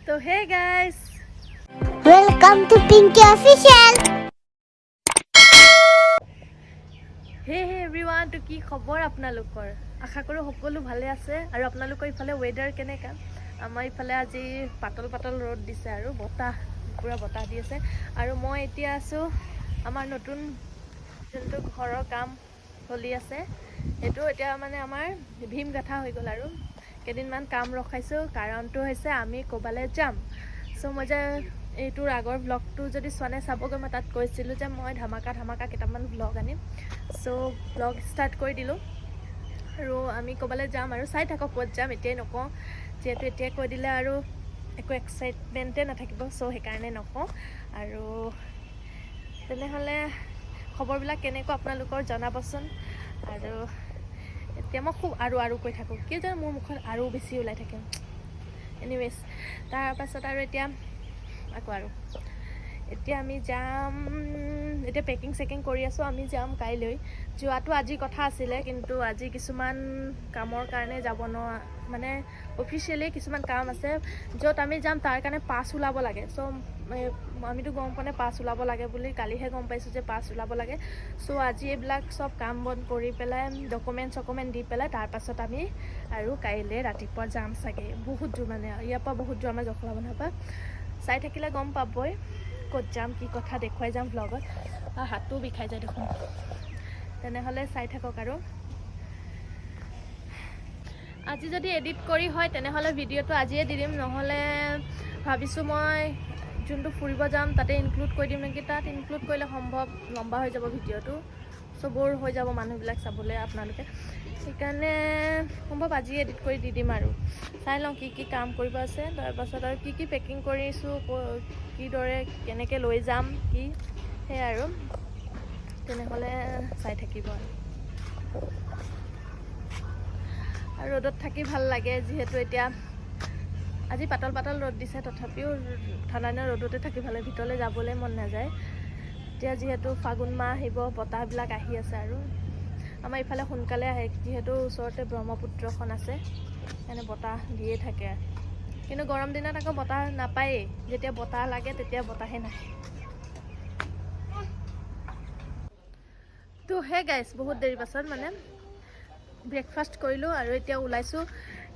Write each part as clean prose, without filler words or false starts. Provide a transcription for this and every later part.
তো hey guys, Welcome to Pinky Official. হে everyone. তো কি খবৰ আপোনালোকৰ? আশা কৰোঁ সকলো ভালে আছে। আৰু আপোনালোকৰ ইফালে ৱেডাৰ কেনেকা? আমাৰ ইফালে আজি পাতল পাতল ৰ'দ দিছে আৰু বতাহ, পুৰা বতাহ দি আছে। আৰু মই এতিয়া আছোঁ আমাৰ নতুন যোনটো ঘৰৰ কাম চলি আছে, সেইটো এতিয়া মানে আমাৰ ভীম গাঠা হৈ গ'ল। আৰু কেইদিনমান কাম ৰখাইছোঁ, কাৰণটো হৈছে আমি ক'বালৈ যাম। চ' মই যে এইটোৰ আগৰ ব্লগটো যদি চোৱা নাই চাবগৈ, মই তাত কৈছিলোঁ যে মই ধামাকা কেইটামান ব্লগ আনিম। চ' ব্লগ ষ্টাৰ্ট কৰি দিলোঁ আৰু আমি ক'বালৈ যাম আৰু চাই থাকক ক'ত যাম। এতিয়াই নকওঁ, যিহেতু এতিয়াই কৈ দিলে আৰু একো এক্সাইটমেণ্টে নাথাকিব। চ' সেইকাৰণে নকওঁ। আৰু তেনেহ'লে খবৰবিলাক কেনেকুৱা আপোনালোকৰ জনাবচোন। আৰু এতিয়া মই খুব আৰু কৈ থাকোঁ, কিয় জানো মোৰ মুখত আৰু বেছি ওলাই থাকে। এনিৱেজ, তাৰপাছত আৰু এতিয়া আমি যাম। এতিয়া পেকিং চেকিং কৰি আছোঁ, আমি যাম কাইলৈ। যোৱাটো আজিৰ কথা আছিলে, কিন্তু আজি কিছুমান কামৰ কাৰণে যাব মানে অফিচিয়েলি কিছুমান কাম আছে য'ত আমি যাম, তাৰ কাৰণে পাছ ওলাব লাগে। চ' আমিতো গম পোৱা নাই পাছ ওলাব লাগে বুলি, কালিহে গম পাইছোঁ যে পাছ ওলাব লাগে। চ' আজি এইবিলাক চব কাম বন কৰি পেলাই ডকুমেণ্ট দি পেলাই তাৰপাছত আমি আৰু কাইলৈ ৰাতিপুৱা যাম চাগে। বহুত দূৰ মানে, ইয়াৰ পৰা বহুত দূৰ, আমাৰ জখলা বন্ধাৰ পৰা। চাই থাকিলে গম পাবই ক'ত যাম, কি কথা দেখুৱাই যাম ব্লগত। হাতো বিষাই যায় দেখোন। তেনেহ'লে চাই থাকক। আৰু আজি যদি এডিট কৰি হয় তেনেহ'লে ভিডিঅ'টো আজিয়ে দি দিম, নহ'লে ভাবিছোঁ মই যোনটো ফুৰিব যাম তাতে ইনক্লুড কৰি দিম নেকি। তাত ইনক্লুড কৰিলে সম্ভৱ লম্বা হৈ যাব ভিডিঅ'টো, চ' ব'ৰ হৈ যাব মানুহবিলাক চাবলৈ আপোনালোকে। সেইকাৰণে সম্ভৱ আজিয়ে এডিট কৰি দি দিম। আৰু চাই লওঁ কি কাম কৰিব আছে, তাৰপাছত আৰু কি পেকিং কৰিছোঁ, কিদৰে কেনেকৈ লৈ যাম, সেয়াই আৰু। তেনেহ'লে চাই থাকিব। আৰু ৰ'দত থাকি ভাল লাগে, যিহেতু এতিয়া আজি পাতল ৰ'দ দিছে, তথাপিও ঠাণ্ডা দিনৰ ৰ'দতে থাকি ভাল লাগে, ভিতৰলৈ যাবলৈ মন নাযায়। এতিয়া যিহেতু ফাগুন মাহ আহিব, বতাহবিলাক আহি আছে। আৰু আমাৰ ইফালে সোনকালে আহে, যিহেতু ওচৰতে ব্ৰহ্মপুত্ৰখন আছে, সেইকাৰণে বতাহ দিয়ে থাকে। কিন্তু গৰম দিনত আকৌ বতাহ নাপায়েই, যেতিয়া বতাহ লাগে তেতিয়া বতাহে নাহে। তো হে গাইছ, বহুত দেৰি পাছত মানে ব্ৰেকফাষ্ট কৰিলোঁ আৰু এতিয়া ওলাইছোঁ।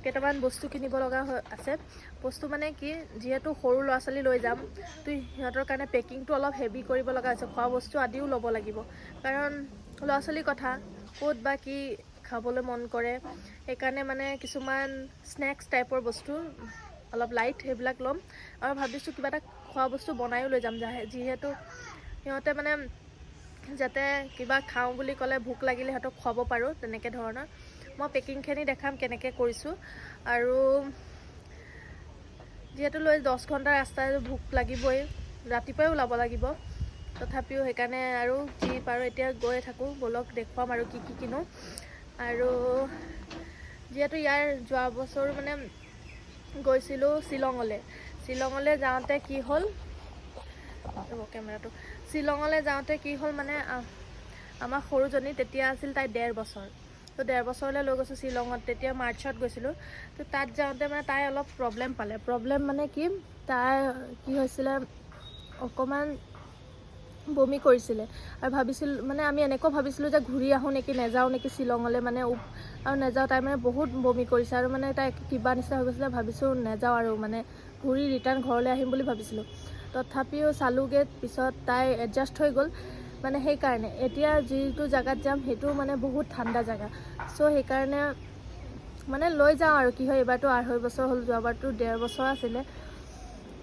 কেইটামান বস্তু কিনিব লগা আছে। বস্তু মানে কি, যিহেতু সৰু ল'ৰা ছোৱালী লৈ যাম, তো সিহঁতৰ কাৰণে পেকিংটো অলপ হেভি কৰিব লগা হৈছে। খোৱা বস্তু আদিও ল'ব লাগিব, কাৰণ ল'ৰা ছোৱালীৰ কথা, ক'ত বা কি খাবলৈ মন কৰে। সেইকাৰণে মানে কিছুমান স্নেক্স টাইপৰ বস্তু অলপ লাইট সেইবিলাক ল'ম। আৰু ভাবিছোঁ কিবা এটা খোৱা বস্তু বনায়ো লৈ যাম, যিহেতু সিহঁতে মানে যাতে কিবা খাওঁ বুলি ক'লে, ভোক লাগিলে সিহঁতক খুৱাব পাৰোঁ, তেনেকৈ ধৰণৰ। মই পেকিংখিনি দেখাম কেনেকৈ কৰিছোঁ। আৰু যিহেতু 10 ঘণ্টা ৰাস্তা, ভোক লাগিবই, ৰাতিপুৱাই ওলাব লাগিব। তথাপিও সেইকাৰণে আৰু যি পাৰোঁ এতিয়া গৈ থাকোঁ, ব'লক দেখুৱাম আৰু কি কিনো। আৰু যিহেতু ইয়াৰ যোৱা বছৰ মানে গৈছিলোঁ শ্বিলঙলৈ যাওঁতে কি হ'ল, শ্বিলঙলৈ যাওঁতে কি হ'ল মানে, আমাৰ সৰুজনী তেতিয়া আছিল তাই 1.5 বছৰ। তো 1.5 বছৰলৈ লৈ গৈছোঁ শ্বিলঙত। তেতিয়া মাৰ্চত গৈছিলোঁ। তো তাত যাওঁতে মানে তাই অলপ প্ৰব্লেম পালে। প্ৰব্লেম মানে কি, তাই কি হৈছিলে, অকণমান বমি কৰিছিলে। আৰু আমি এনেকুৱা ভাবিছিলোঁ যে ঘূৰি আহোঁ নেকি, নাযাওঁ নেকি শ্বিলঙলৈ মানে, আৰু নাযাওঁ। তাই মানে বহুত বমি কৰিছে আৰু মানে তাই কিবা নিচিনা হৈ গৈছিলে। ভাবিছোঁ নাযাওঁ আৰু মানে ঘূৰি ৰিটাৰ্ণ ঘৰলৈ আহিম বুলি ভাবিছিলোঁ। তথাপিও চালোঁগৈ, পিছত তাই এডজাষ্ট হৈ গ'ল। মানে সেইকাৰণে এতিয়া যিটো জেগাত যাম সেইটো মানে বহুত ঠাণ্ডা জেগা। চ' সেইকাৰণে মানে লৈ যাওঁ আৰু কি হয়, এইবাৰতো 2.5 বছৰ হ'ল, যোৱাবাৰতো 1.5 বছৰ আছিলে।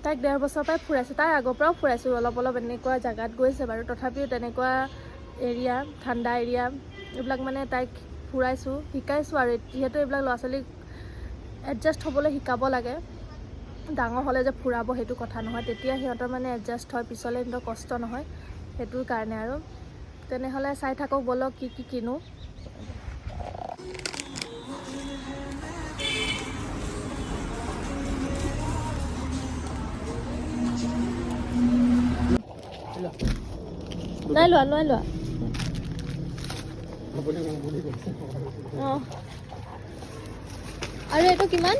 তাইক 1.5 বছৰৰ পৰাই ফুৰাইছোঁ, তাই আগৰ পৰাও ফুৰাইছোঁ অলপ এনেকুৱা জেগাত গৈছে বাৰু। তথাপিও তেনেকুৱা এৰিয়া, ঠাণ্ডা এৰিয়া এইবিলাক মানে তাইক ফুৰাইছোঁ, শিকাইছোঁ। আৰু যিহেতু এইবিলাক ল'ৰা ছোৱালীক এডজাষ্ট হ'বলৈ শিকাব লাগে। ডাঙৰ হ'লে যে ফুৰাব সেইটো কথা নহয়, তেতিয়া সিহঁতৰ মানে এডজাষ্ট হয়, পিছলৈ সিহঁতৰ কষ্ট নহয়, সেইটোৰ কাৰণে। আৰু তেনেহ'লে চাই থাকক, ব'লক কি কিনো। নাই লোৱা। অঁ, আৰু এইটো কিমান?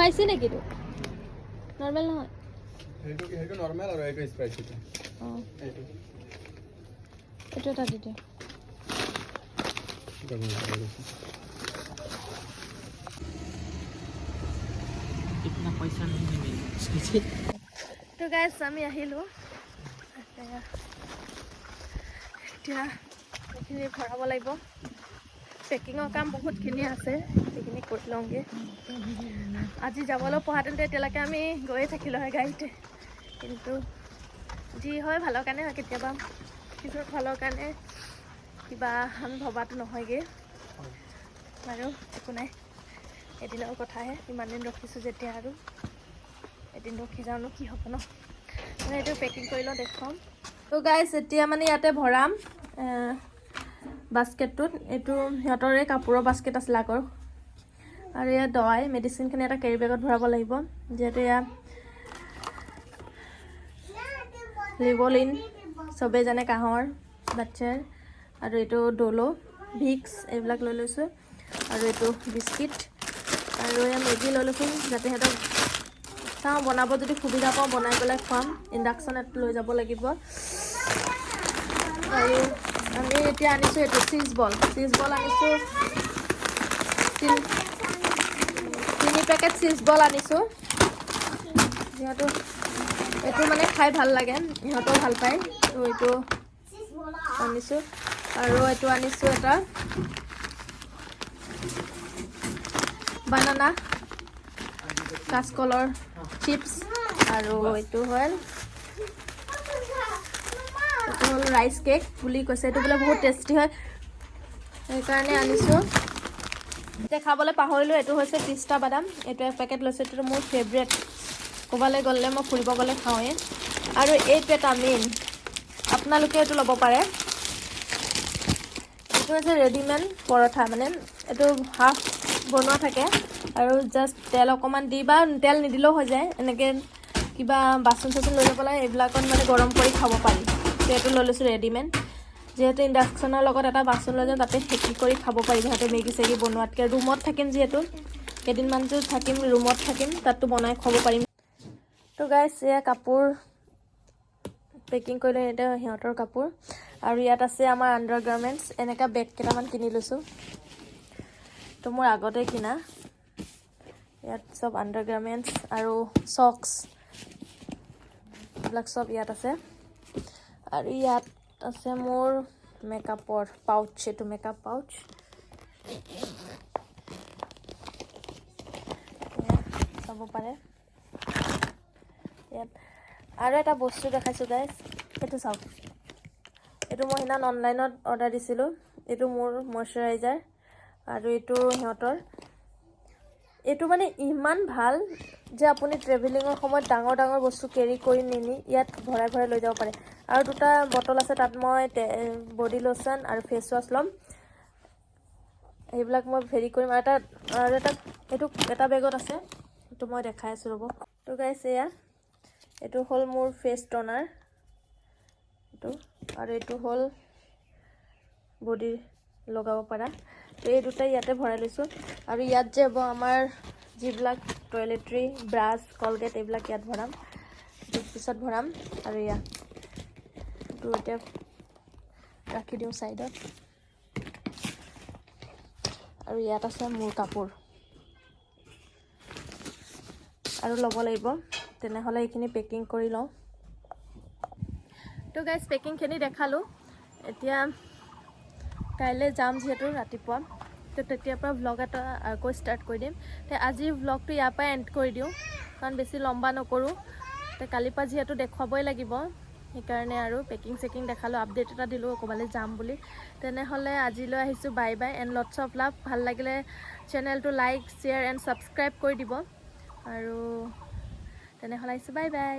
স্পাইচি নেকি তো নৰ্মেল নহয় সেইটো নৰ্মেল আৰু এইটো স্পাইচি অঁ এইটো এইটো এটা দি দিয়া इतना पैसा नहीं है मेरे सोचिए তো গাইছ আমি আহিলোঁ এতিয়া এইখিনি ভৰাব লাগিব পেকিঙৰ কাম বহুতখিনি আছে সেইখিনি কৰি লওঁগৈ আজি যাবলৈ পঢ়াতেন্তে এতিয়ালৈকে আমি গৈয়ে থাকিলোঁ হয় গাড়ীতে কিন্তু যি হয় ভালৰ কাৰণে হয় কেতিয়াবা কিছুমান ভালৰ কাৰণে কিবা আমি ভবাটো নহয়গৈ আৰু একো নাই এদিনৰ কথাহে ইমান দিন ৰখিছোঁ যেতিয়া আৰু এদিন ৰখি যাওঁনো কি হ'ব ন মানে এইটো পেকিং কৰি লওঁ দেখুৱাম তো গাইছ এতিয়া মানে ইয়াতে ভৰাম বাস্কেটটোত এইটো সিহঁতৰে কাপোৰৰ বাস্কেট আছিলে আগৰ আৰু ইয়াত দৱাই মেডিচিনখিনি এটা কেৰি বেগত ভৰাব লাগিব যিহেতু ইয়াত লিভলিন চবেই জানে কাহৰ বাচ্ছাৰ আৰু এইটো ড'লো ভিক্স এইবিলাক লৈ লৈছোঁ আৰু এইটো বিস্কিট আৰু এয়া মেগী লৈ লৈছোঁ যাতে সিহঁতক চাওঁ বনাব যদি সুবিধা পাওঁ বনাই পেলাই খুৱাম ইণ্ডাকশ্যনত লৈ যাব লাগিব আৰু আমি এতিয়া আনিছোঁ এইটো চিজ বল আনিছোঁ 3 পেকেট চিজ বল আনিছোঁ যিহেতু এইটো মানে খাই ভাল লাগে ইহঁতেও ভাল পায় তো এইটো আনিছোঁ আৰু এইটো আনিছোঁ এটা বানানা কাঁচকলৰ চিপছ আৰু এইটো হ'ল ৰাইচ কেক বুলি কৈছে এইটো বোলে বহুত টেষ্টি হয় সেইকাৰণে আনিছোঁ এতিয়া খাবলৈ পাহৰিলোঁ এইটো হৈছে পিষ্টা বাদাম এইটো এক পেকেট লৈছোঁ এইটো মোৰ ফেভৰেট ক'ৰবালৈ গ'লে মই ফুৰিব গ'লে খাওঁৱেই আৰু এইটো এটা মেইন আপোনালোকে এইটো ল'ব পাৰে এইটো হৈছে ৰেডিমেড পৰঠা মানে এইটো হাফ বনোৱা থাকে আৰু জাষ্ট তেল অকণমান দি বা তেল নিদিলেও হৈ যায় এনেকৈ কিবা বাচন চাচন লৈ যাব লাগে এইবিলাকত মানে গৰম কৰি খাব পাৰি তো এইটো লৈ লৈছোঁ ৰেডিমেড যিহেতু ইণ্ডাকশ্যনৰ লগত এটা বাচন লৈ যাওঁ তাতে সেকি কৰি খাব পাৰি সিহঁতে মেগী চেগি বনোৱাতকৈ ৰুমত থাকিম যিহেতু কেইদিনমানটো থাকিম ৰুমত থাকিম তাততো বনাই খাব পাৰিম তো গাইছ এয়া কাপোৰ পেকিং কৰিলে এতিয়া সিহঁতৰ কাপোৰ আৰু ইয়াত আছে আমাৰ আণ্ডাৰ গাৰ্মেণ্টছ এনেকুৱা বেগ কেইটামান কিনি লৈছোঁ তো মোৰ আগতে কিনা ইয়াত চব আণ্ডাৰ গাৰ্মেণ্টছ আৰু চক্স এইবিলাক চব ইয়াত আছে আৰু ইয়াত আছে মোৰ মেকআপৰ পাউচ এইটো মেকআপ পাউচ চাব পাৰে ইয়াত আৰু এটা বস্তু দেখাইছোঁ গাইছ এইটো চাওক এইটো মই সেইদিনা অনলাইনত অৰ্ডাৰ দিছিলোঁ এইটো মোৰ মইশ্চাৰাইজাৰ আৰু এইটো সিহঁতৰ এইটো মানে ইমান ভাল যে আপুনি ট্ৰেভেলিঙৰ সময়ত ডাঙৰ ডাঙৰ বস্তু কেৰি কৰি নিনি ইয়াত ভৰাই ভৰাই লৈ যাব পাৰে আৰু দুটা বটল আছে তাত মই বডি লোশ্যন আৰু ফেচ ৱাছ ল'ম এইবিলাক মই হেৰি কৰিম আৰু এটা এইটো এটা বেগত আছে এইটো মই দেখাই আছোঁ ৰ'ব তো গাইছ এয়া এইটো হ'ল মোৰ ফেচ টনাৰ এইটো আৰু এইটো হ'ল বডি লগাব পৰা তো এই দুটাই ইয়াতে ভৰাই লৈছোঁ আৰু ইয়াত যে হ'ব আমাৰ যিবিলাক টয়লেট্ৰি ব্ৰাছ কলগেট এইবিলাক ইয়াত ভৰাম পিছত ভৰাম আৰু এইটো এতিয়া ৰাখি দিওঁ ছাইডত আৰু ইয়াত আছে মোৰ কাপোৰ আৰু ল'ব লাগিব তেনেহ'লে এইখিনি পেকিং কৰি লওঁ তো গাইজ পেকিংখিনি দেখালোঁ এতিয়া কাইলৈ যাম যিহেতু ৰাতিপুৱা তো তেতিয়াৰ পৰা ভ্লগ এটা আকৌ ষ্টাৰ্ট কৰি দিম তো আজিৰ ভ্লগটো ইয়াৰ পৰাই এণ্ড কৰি দিওঁ কাৰণ বেছি লম্বা নকৰোঁ তো কালিৰ পৰা যিহেতু দেখুৱাবই লাগিব সেইকাৰণে আৰু পেকিং চেকিং দেখালোঁ আপডেট এটা দিলোঁ ক'ৰবালৈ যাম বুলি তেনেহ'লে আজিলৈ আহিছোঁ bye bye and lots of love ভাল লাগিলে চেনেলটো লাইক শ্বেয়াৰ এণ্ড ছাবস্ক্ৰাইব কৰি দিব আৰু তেনেহ'লে আহিছোঁ বাই বাই